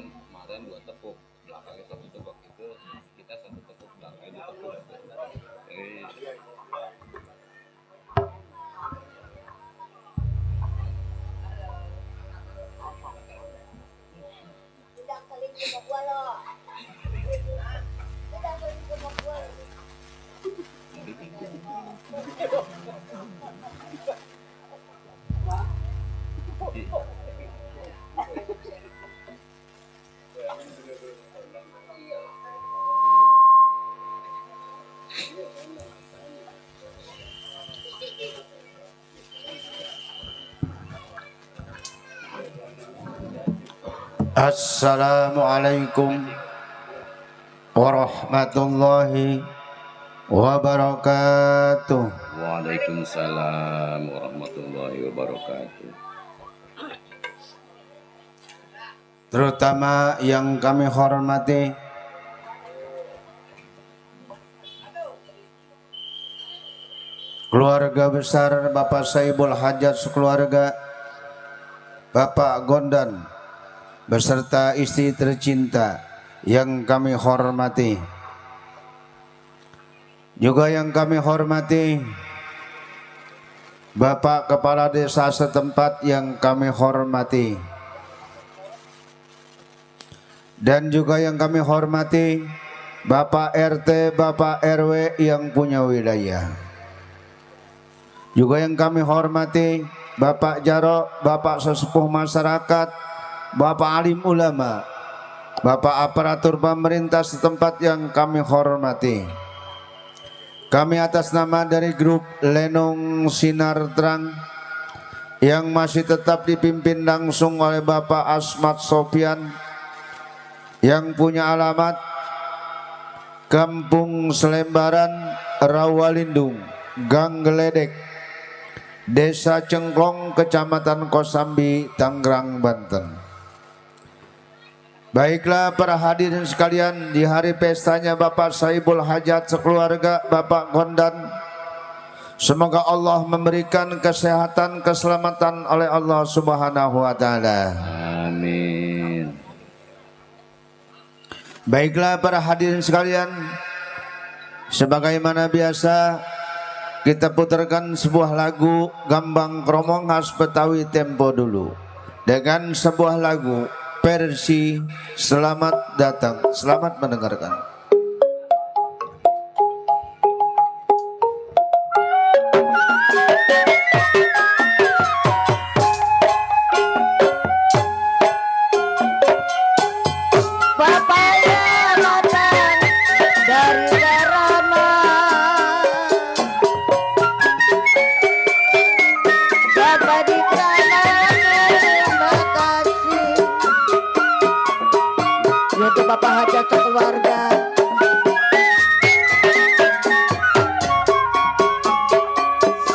kemarin 2 tepuk, belakangnya 1 tepuk, itu kita 1 tepuk, belakangnya 2 tepuk. Jadi Assalamualaikum warahmatullahi wabarakatuh. Waalaikumsalam warahmatullahi wabarakatuh. Terutama yang kami hormati keluarga besar Bapak Saibul Hajat sekeluarga, Bapak Gondan beserta istri tercinta yang kami hormati, juga yang kami hormati Bapak Kepala Desa setempat yang kami hormati, dan juga yang kami hormati Bapak RT, Bapak RW yang punya wilayah, juga yang kami hormati Bapak Jarok, Bapak sesepuh masyarakat, Bapak alim ulama, Bapak aparatur pemerintah setempat yang kami hormati. Kami atas nama dari grup Lenong Sinar Terang yang masih tetap dipimpin langsung oleh Bapak Asmat Sofian yang punya alamat Kampung Selembaran, Rawalindung, Gang Geledek, Desa Cengklong, Kecamatan Kosambi, Tangerang, Banten. Baiklah para hadirin sekalian, di hari pestanya Bapak Saibul Hajat sekeluarga, Bapak Gondan, semoga Allah memberikan kesehatan, keselamatan oleh Allah Subhanahu wa taala. Amin. Baiklah para hadirin sekalian, sebagaimana biasa kita putarkan sebuah lagu Gambang Kromong khas Betawi tempo dulu dengan sebuah lagu versi Selamat Datang. Selamat mendengarkan. Bapak Hajat sekeluarga,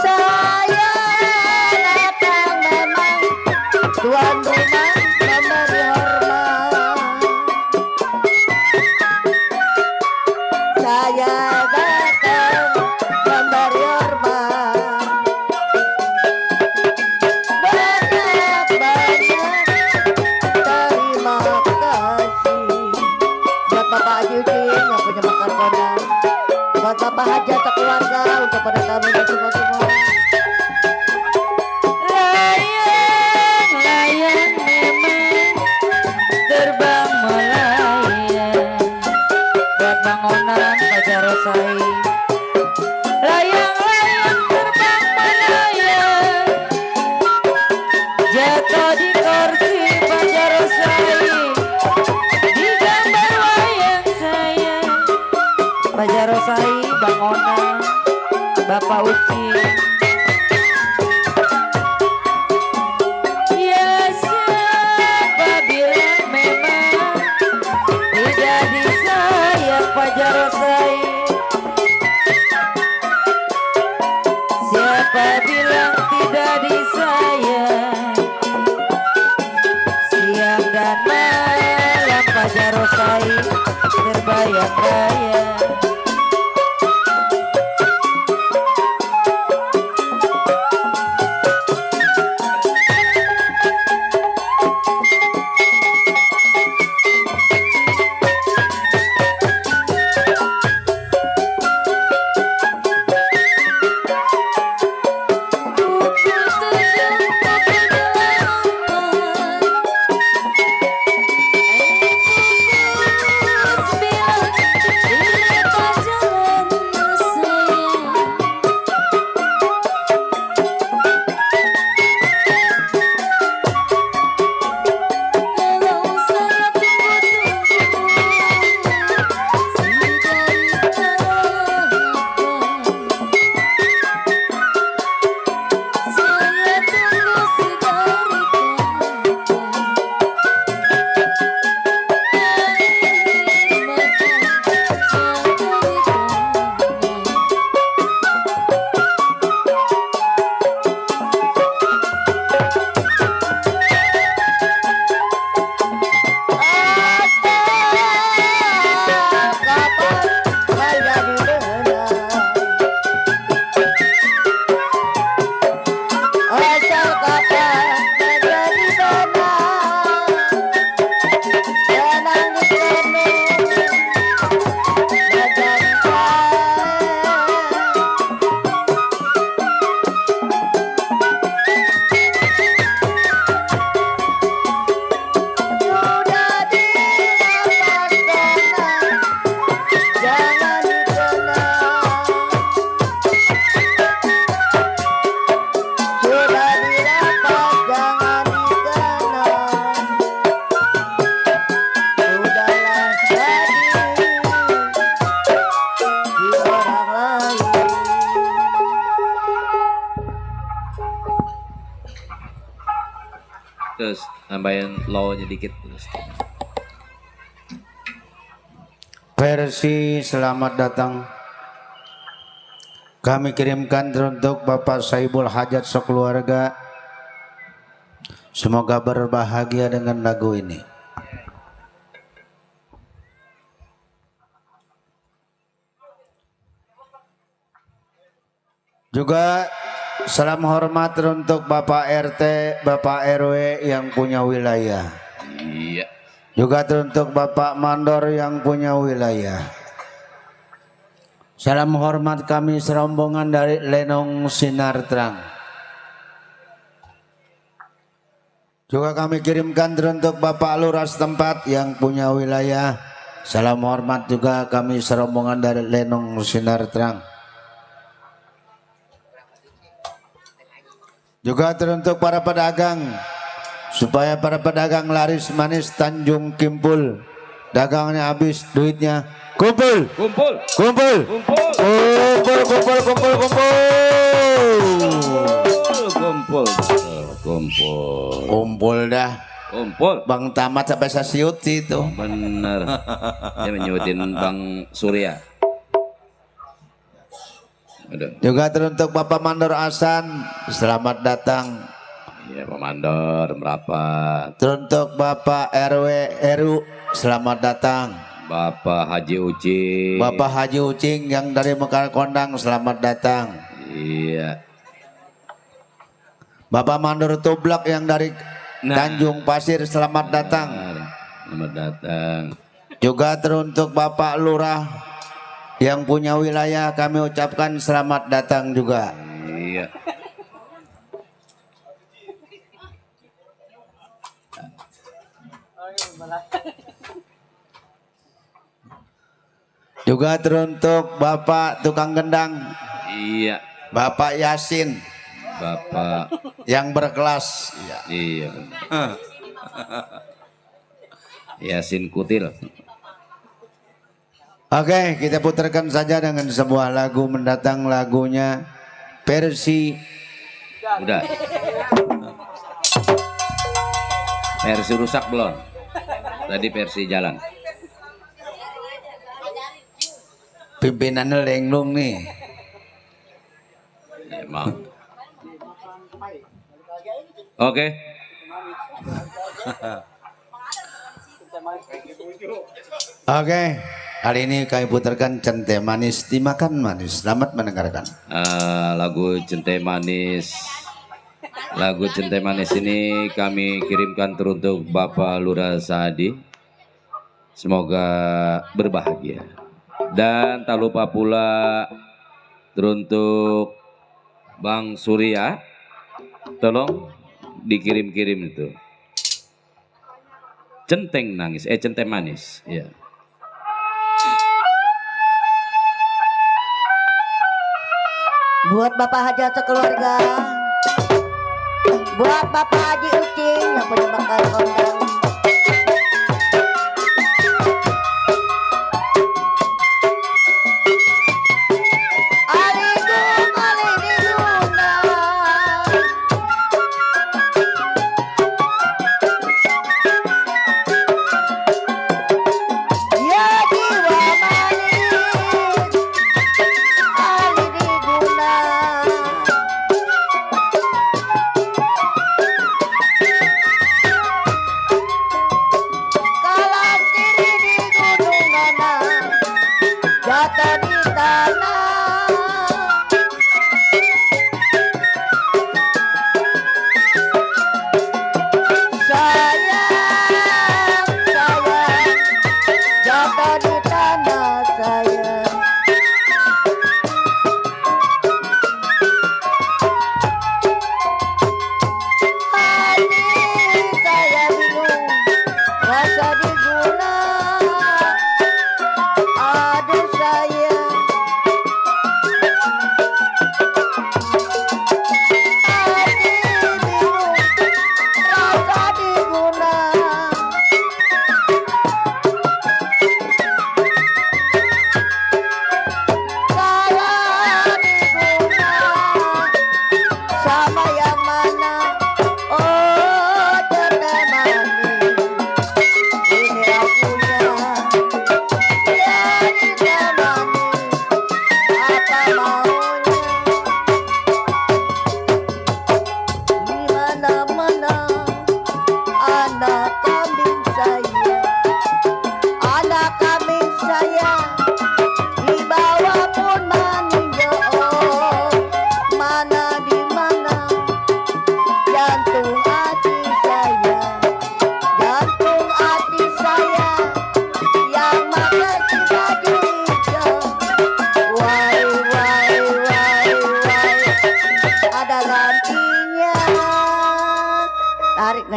saya datang memang tuan rumah memberi hormat. Saya datang memberi hormat. Banyak-banyak terima kasih buat Bapak Yudin yang punya makan kondang, buat Bapak Hajat sekeluarga, untuk pada tamu semua-semua. Layang-layang memang terbang melayang, buat bangunan Fajar Rosai. Layang-layang terbang melayang, jatuh di kursi Fajar Rosai. Fajar Rosai, Bang Ona, Bapak Uci. Ya siapa bilang memang tidak disayang Fajar Rosai. Siapa bilang tidak disayang, siang dan malam Fajar Rosai terbayang-bayang. nambahin low-nya dikit. Versi selamat datang kami kirimkan untuk Bapak Saibul Hajat sekeluarga. Semoga berbahagia dengan lagu ini. Juga salam hormat untuk Bapak RT, Bapak RW yang punya wilayah. Iya. Juga untuk Bapak Mandor yang punya wilayah. Salam hormat kami serombongan dari Lenong Sinar Terang. Juga kami kirimkan untuk Bapak Lurah setempat yang punya wilayah. Salam hormat juga kami serombongan dari Lenong Sinar Terang. Juga teruntuk para pedagang, supaya para pedagang laris manis Tanjung Kimpul, dagangnya habis duitnya kumpul Kumpul. kumpul Kumpul. kumpul kumpul kumpul kumpul Kumpul. Kumpul. kumpul dah Kumpul. Bang Tamat sampai sasiut sih itu. Bener. Dia menyutin Bang Surya. Aduh. Juga teruntuk Bapak Mandor Asan, selamat datang. Iya, Pak Mandor merapat. Teruntuk Bapak RW RU, selamat datang. Bapak Haji Uci. Bapak Haji Ucing yang dari Mekar Kondang, selamat datang. Iya. Bapak Mandor Tublak yang dari Nah. Tanjung Pasir, selamat datang. Selamat datang. Juga teruntuk Bapak Lurah yang punya wilayah, kami ucapkan selamat datang juga. Iya. Juga teruntuk Bapak Tukang Gendang, Iya. Bapak Yasin Bapak. yang berkelas. Iya. Yasin Kutil. Oke, kita putarkan saja dengan sebuah lagu mendatang, lagunya versi Udah. Versi rusak belum? Tadi versi jalan. pimpinannya lenglung nih. Emang. Oke. Oke, kali ini kami putarkan Cente Manis Dimakan Manis. Selamat mendengarkan. Lagu Cente Manis. Lagu Cente Manis ini kami kirimkan teruntuk Bapak Lurah Saadi. Semoga berbahagia. Dan tak lupa pula teruntuk Bang Surya. Tolong dikirim-kirim itu. Centeng nangis, Cente Manis. Ya. Buat Bapak Hajat sekeluarga, buat Bapak Haji Ucing yang punya Mekar Kondang.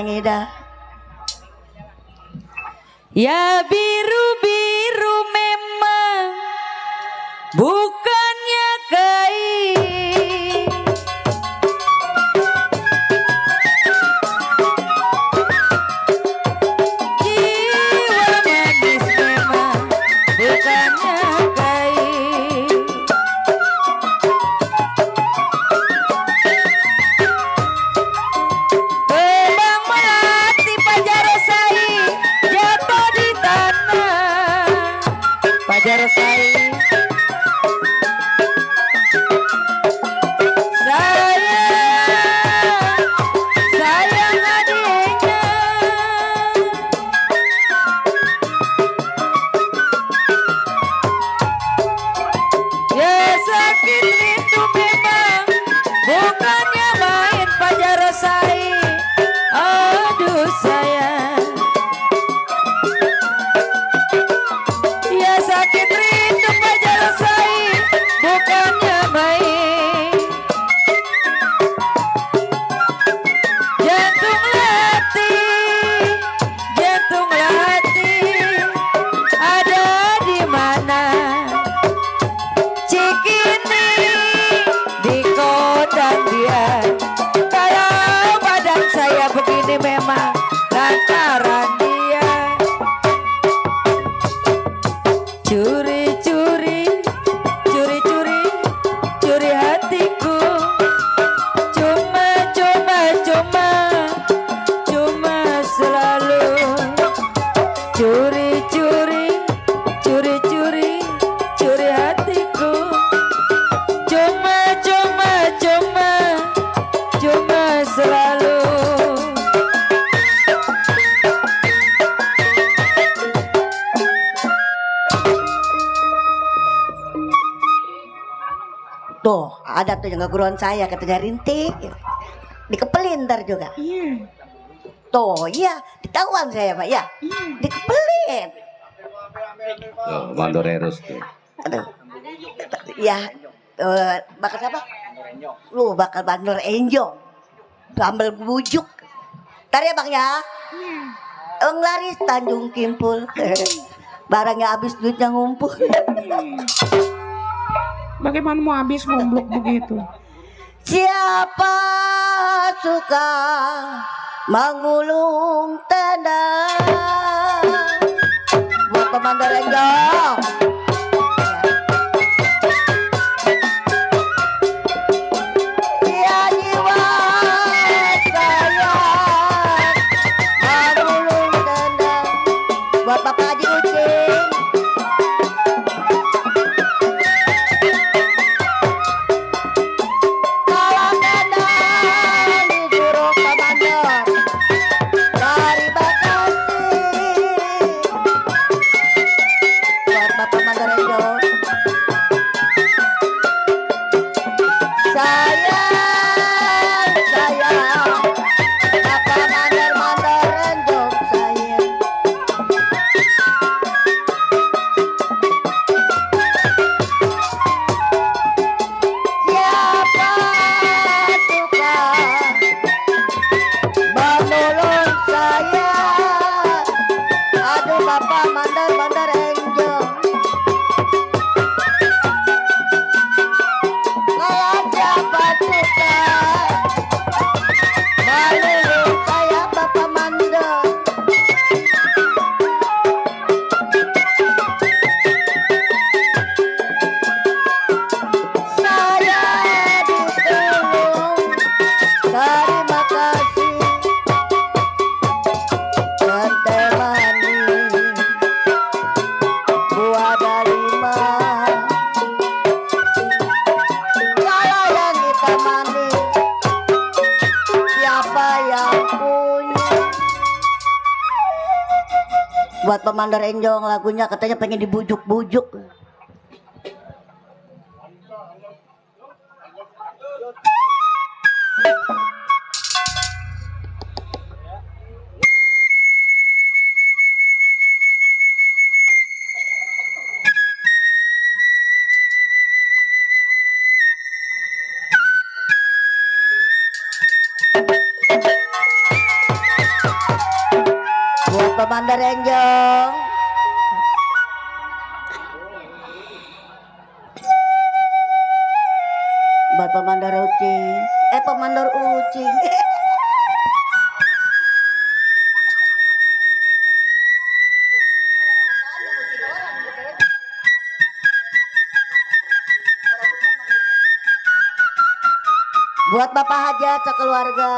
ngida. Ya biru-biru memang bukannya kain. Jiwa manis memang bukannya kain. Kembang melati pajar sai jatuh di tanah. Pajar sai sayang adiknya. Ya sakit rindu memang bukannya main pajar sai. Aduh sayang, ya sakit rindu pajar sai bukannya main. Jantung latih ada di mana? Cikini di kodam dia. Kalau badan saya begini memang lantaran dia. Curi-curi, curi-curi, curi hatiku. Cuma selalu curi-curi, curi-curi, curi hatiku. Cuma selalu. Tuh, ada tuh yang guruan saya katanya rintik. Dikepelin ntar juga. Iya. Tuh, iya, ketahuan saya, Pak. Ya. Dikepelin. Tuh, Mandoreros tuh. Aduh. Ya, bakal siapa? Lu bakal bandor enjong. Sambal bujuk. Ntar ya, Bang ya. Bang Laris Tanjung Kimpul. Barangnya habis, duitnya ngumpul. Bagaimana mau habis goblok begitu? Siapa suka mengulung tenang buat Pemandor Enjong. Ya jiwa saya mengulung tenang buat Bapak Haji Ucing. Kalau tenang disuruh Pemandor dari Bekasi buat Bapak Mandor Enjong. Sayang Bapak Mandor Enjong sayang. Siapa suka menolong saya? Aduh Bapak Mandor Enjong. Kalau siapa suka menolong saya Bapak Mandor. Saya ditolong dari Makasih dan temani buah delima. Kalau yang ditemani siapa yang punya? Buat Pemandor Enjong lagunya katanya pengen dibujuk-bujuk. Mandor Enjong. Buat Pemandor Ucing. Pemandor Ucing. Buat Bapak Hajat sekeluarga.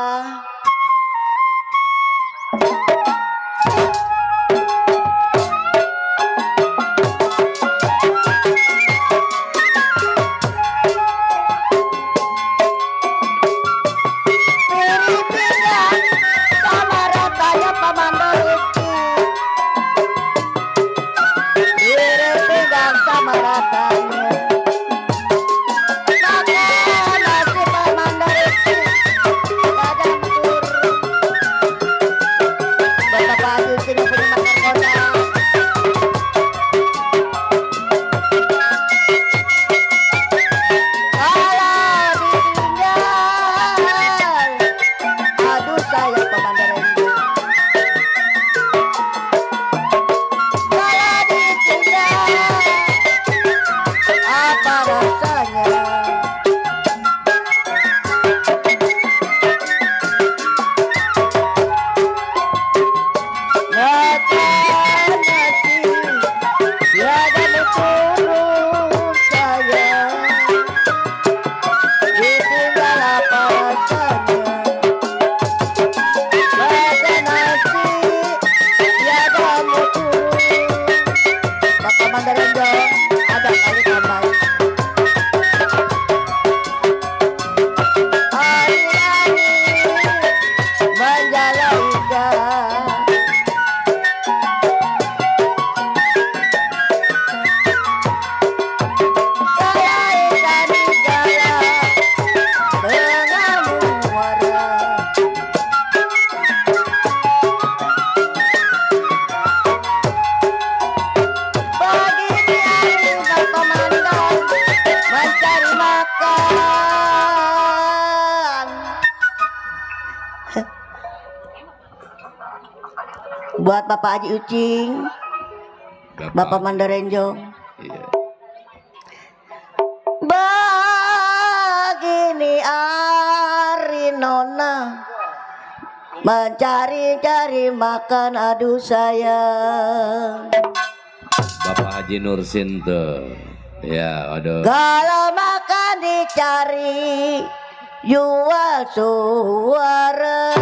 Buat Bapak Haji Ucing, Bapak Mandor Enjong. Iya. Begini ari nona mencari-cari makan, aduh sayang. Bapak Haji Nursinto. Ya, aduh. Kalau makan dicari jual suara.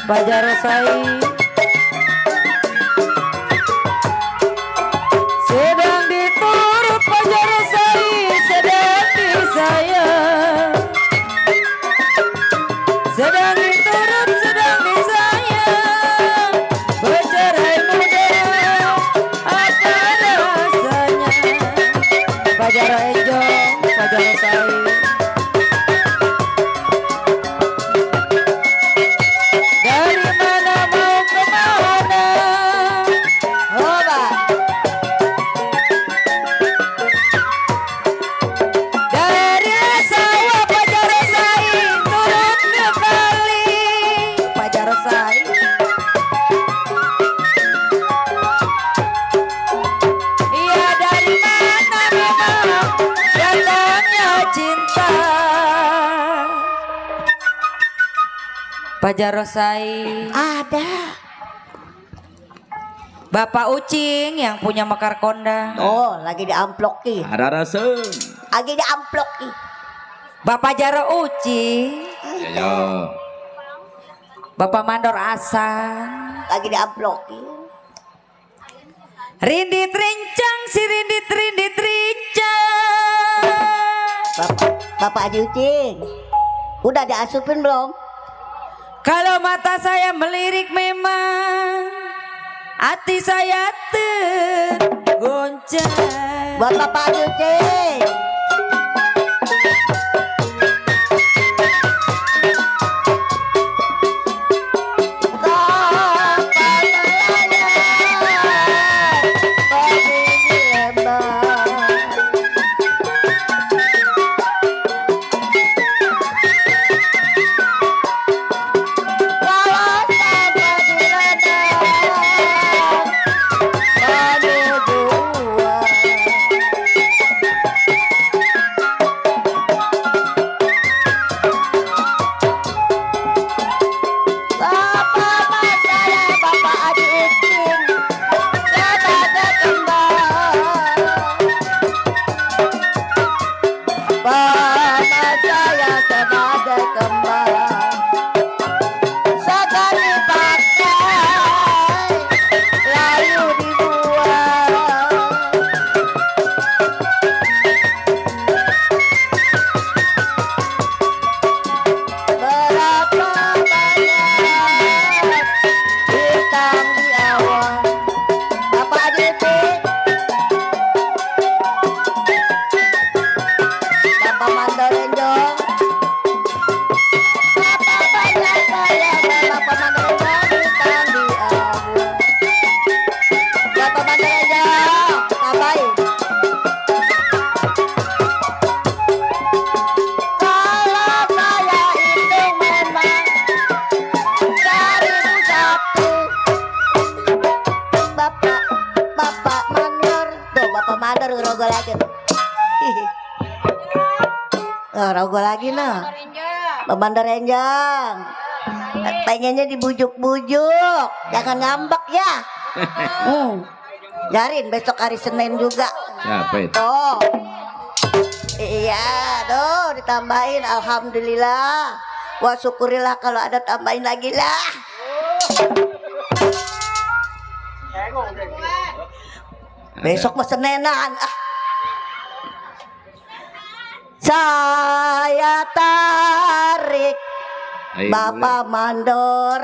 Pajar Sai sedang diturut, Pajar Sai sedang disayang, sedang diturut, sedang disayang, bercerai muda apa rasanya. Pajar Enjong, Pajar Sai. Pajar Rosai. Ada. Bapak Ucing yang punya Mekar Konda. Oh, lagi diamploki. Ada rasa. Lagi diamploki. Bapak Jaro Ucing. Ya. Bapak Mandor Asan. Lagi diamploki. Rindit rincang, si rindit rincang. Bapak Haji Ucing, udah diasupin belum? Kalau mata saya melirik memang, hati saya tergoncang. Buat Bapak Haji Ucing. sebagai kembang sekali pakai lalu dibuang. Berapa banyak bintang di awan. Bapak AJP, Bapak Mandor Enjong, Bapak banyak sayang, Bapak Mandor Enjong bintang di awan. Bapak Mandor Enjong, tambahin. Kalau saya hitung memang 1001. Bapak Mandor, tuh Bapak Mandor rogo lagi tuh. Oh, rogo lagi noh. Bapak Mandor Enjong. Pengennya dibujuk-bujuk, jangan ngambek ya. Jarin besok hari Senin juga. Siapa itu? Tuh. Iya, tuh ditambahin. Alhamdulillah. Wah syukurilah kalau ada tambahin lagi lah. Besok mah Senenan. Saya tarik Ayo, Bapak Mandor,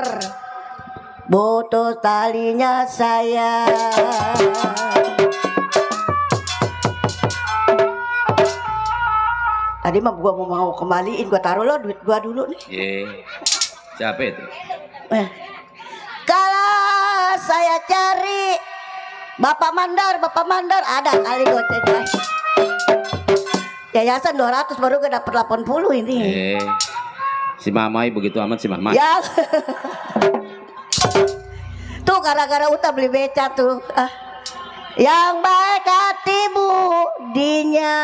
butuh talinya saya. Tadi mah gua mau kembaliin, gua taruh lo duit gua dulu nih. Siapa itu? Kalau saya cari Bapak Mandor ada kali goceng. Yayasan 200 baru gue dapet 80 ini. Si Mamai begitu amat si Mamai. Ya. Tuh gara-gara Uta beli beca tuh. Yang baik hati budinya.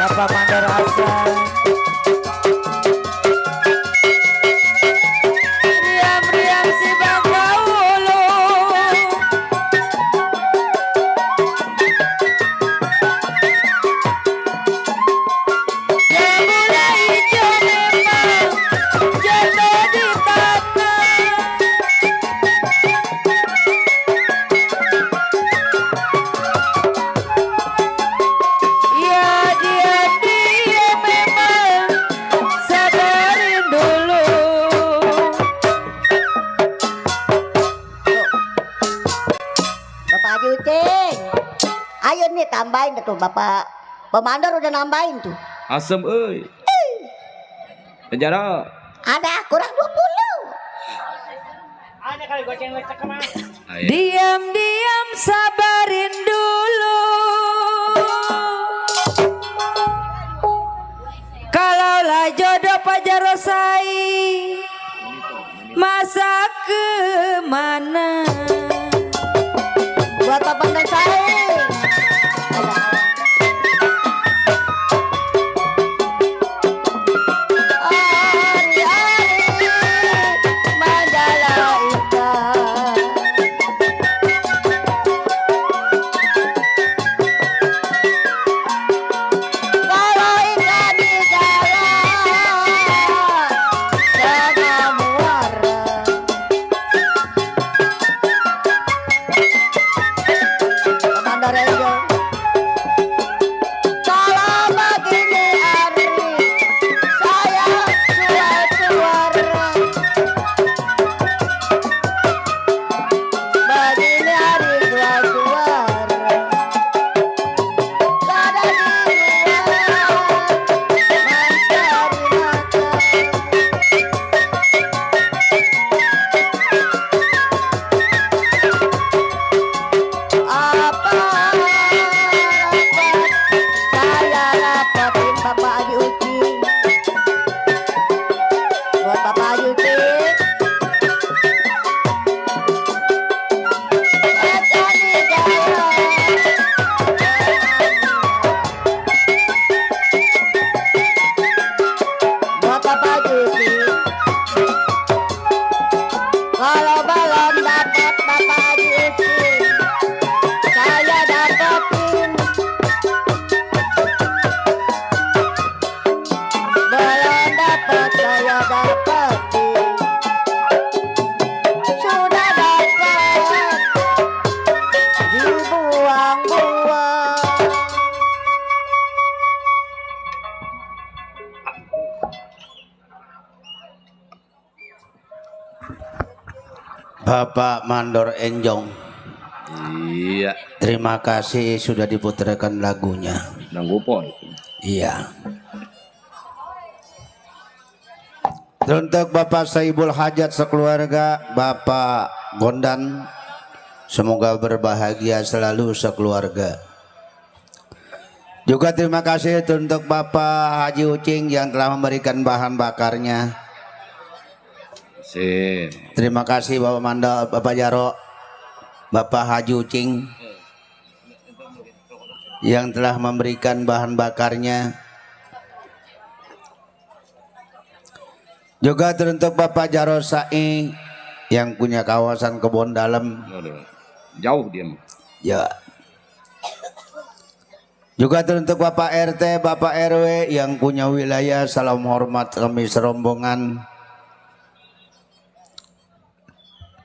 Bapak Mandor Asa, riam-riam si Bangka Ulu, rembulan hijau memang jatuh di tanah. Ya dia memang sabarin dulu. Bapak Haji Ucing, ayo nih tambahin tuh Bapak Mandor udah nambahin tuh. Asem euy. Penjara. Ada kurang 20. Ada kali goceng lecek kemana? Diam-diam sabarin dulu. Kalaulah jodoh Pak Jarosai, masa kemana? Buat Bapak Mandor saya. Bapak Mandor Enjong. Iya, Terima kasih sudah diputarkan lagunya. nanggupon. Iya. Untuk Bapak Saibul Hajat sekeluarga, Bapak Gondan, semoga berbahagia selalu sekeluarga. Juga terima kasih untuk Bapak Haji Ucing yang telah memberikan bahan bakarnya. Terima kasih Bapak Manda, Bapak Jaro, Bapak Haji Ucing yang telah memberikan bahan bakarnya. Juga teruntuk Bapak Jaro Sai yang punya kawasan kebun dalam. Jauh dia. Ya. Juga teruntuk Bapak RT, Bapak RW yang punya wilayah. Salam hormat kami serombongan.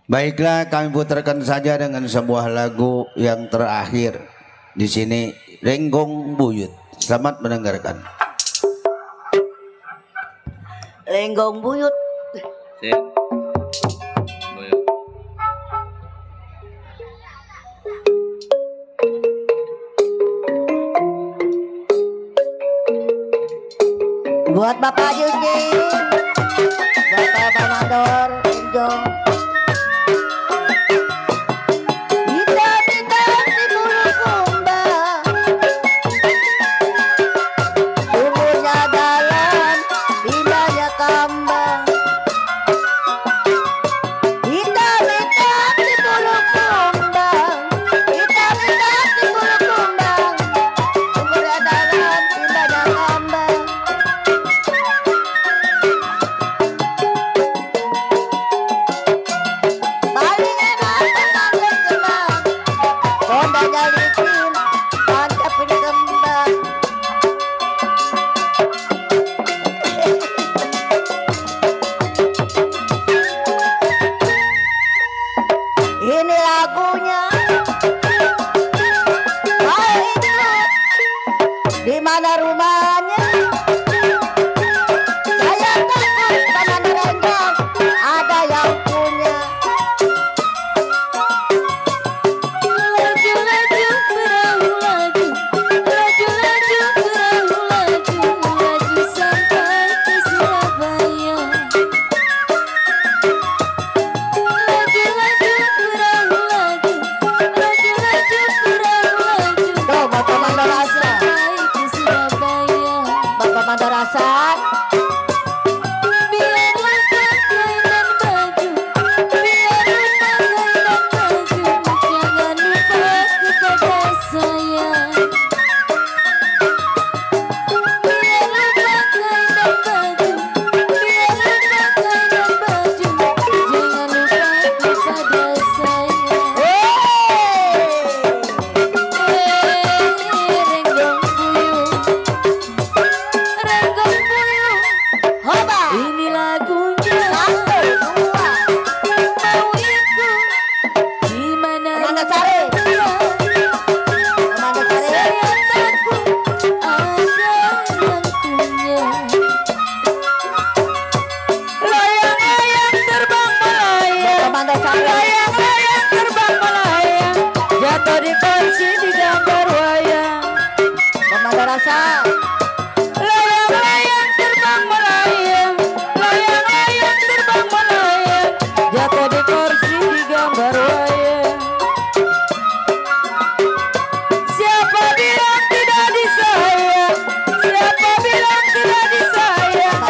Baiklah, kami putarkan saja dengan sebuah lagu yang terakhir di sini, Renggong Buyut. Selamat mendengarkan. Lenggong buyut. Buat Bapak Yuki, Bapak Mandor Enjong. Hitam-hitam di bulu kumbang, sumurnya dalam, bindanya kambang. Hitam-hitam di bulu kumbang, hitam-hitam di bulu kumbang, sumurnya dalam, bindanya kambang. Paling enak tentang berkembang, kondanya licin, tancap di kembang. Ini lagunya, mau ikut di mana rumahnya? Saya takut Paman Renggong ada yang punya. Laju-laju perahu laju, laju-laju perahu laju, laju sampai ke Surabaya. Laju-laju perahu laju, laju-laju perahu laju, Tuh Bapak Mandarasa, sampai ke Surabaya. Bapak Mandarasa, Biarlah pakaian dan baju, biarlah pakaian dan baju, jangan lupa kepada saya. Biarlah pakaian dan baju, biarlah pakaian dan baju, jangan lupa kepada saya. Renggong buyut, renggong buyut. Hoba, Ini lagunya, satu, dua, mau ikut di mana Kemana cari? rumahnya? Kemana cari? Saya takut ada yang punya. Layang-layang terbang melayang, Bapak Mandarasa, layang-layang terbang melayang, jatuh di kursi di gambar wayang. Bapak Mandarasa, Layang-layang terbang melayang, layang-layang terbang melayang, jatuh di kursi di gambar wayang. Siapa bilang tidak disayang? Siapa bilang tidak disayang?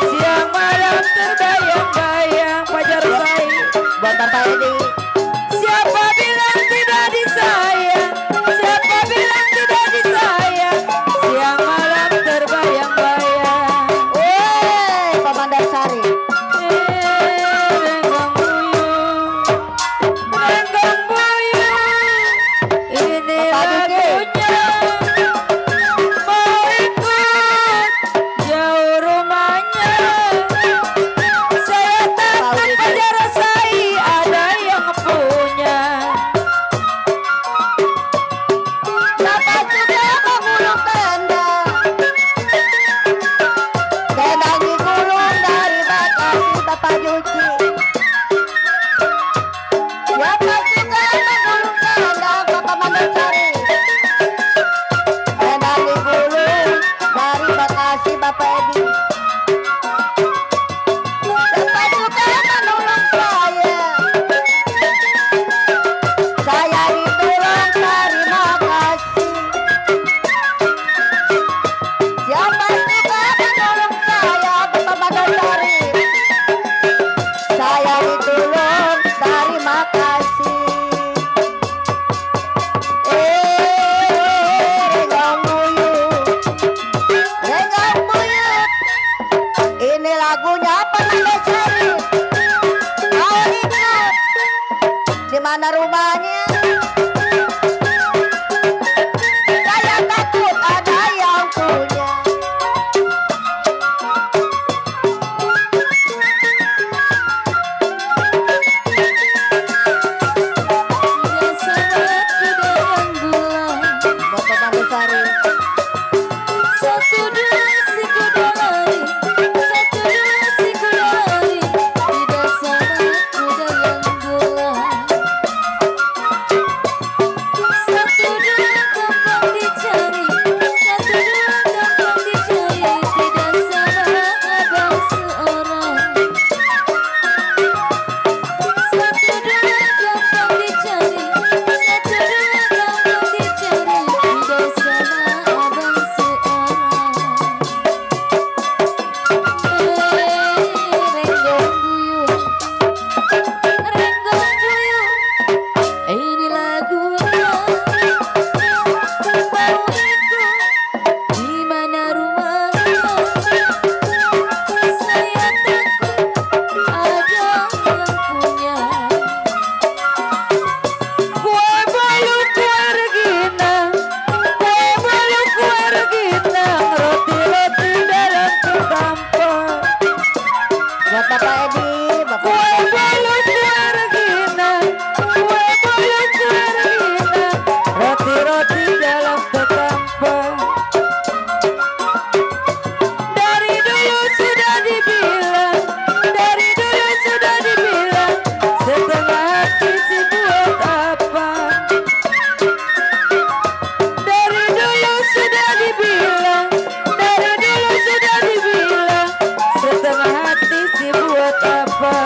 Siang malam terbayang-bayang, Fajar Sai. buat Bapak Edi, Siapa bilang tidak disayang? Siapa bilang tidak disayang? Siang malam terbayang-bayang. Bapak Mandarsari, Renggong buyut, renggong buyut, ini Bapak Diki. lagunya. Mau ikut jauh rumahnya, saya takut Diki. Fajar Sai ada yang punya. Bapak juga menggulung tenda, tenda digulung dari Bekasi Bapak Yuki. mana rumahnya? Saya takut ada yang punya. Tidak sama kuda yang bulan. Bapak Mandusari. Satu dua si kuda lari, satu dua si kuda lari. Tidak sama kuda yang bulan. Satu dua gampang dicari, satu dua gampang dicari. Tidak sama abang seorang. Satu dua gampang dicari, satu dua gampang dicari. Tidak sama abang seorang. Renggong buyung, renggong buyung. Ini lagunya. Mau ikut di mana rumahnya? Saya takut ada yang punya. Kue bolu kue regina, kue bolu kue regina, roti-roti dalam ketampar. Buat Bapak Edi, Bapak Kue bolu kue regina, kue bolu kue regina, roti-roti dalam ketampar. Dari dulu sudah dibilang, dari dulu sudah dibilang, setengah hati si buat apa? Dari dulu sudah dibilang, dari dulu sudah dibilang, setengah hati si buat apa?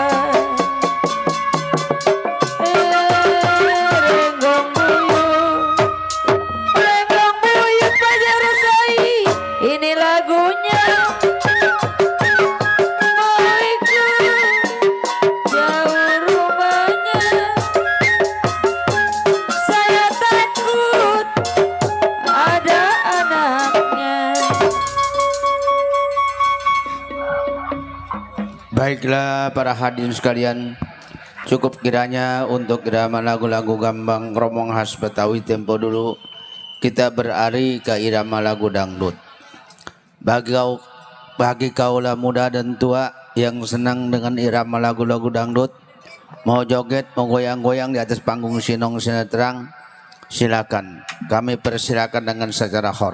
Renggong buyut Fajar Rasai, ini lagunya. Mau ikut jauh rumahnya, saya takut ada anaknya. Baiklah para hadirin sekalian, cukup kiranya untuk irama lagu-lagu gambang romong khas Betawi tempo dulu. Kita beralih ke irama lagu dangdut. Bagi kaula muda dan tua yang senang dengan irama lagu-lagu dangdut, mau joget, mau goyang-goyang di atas panggung sinong sinetrang, silakan. Kami persilakan dengan secara hormat.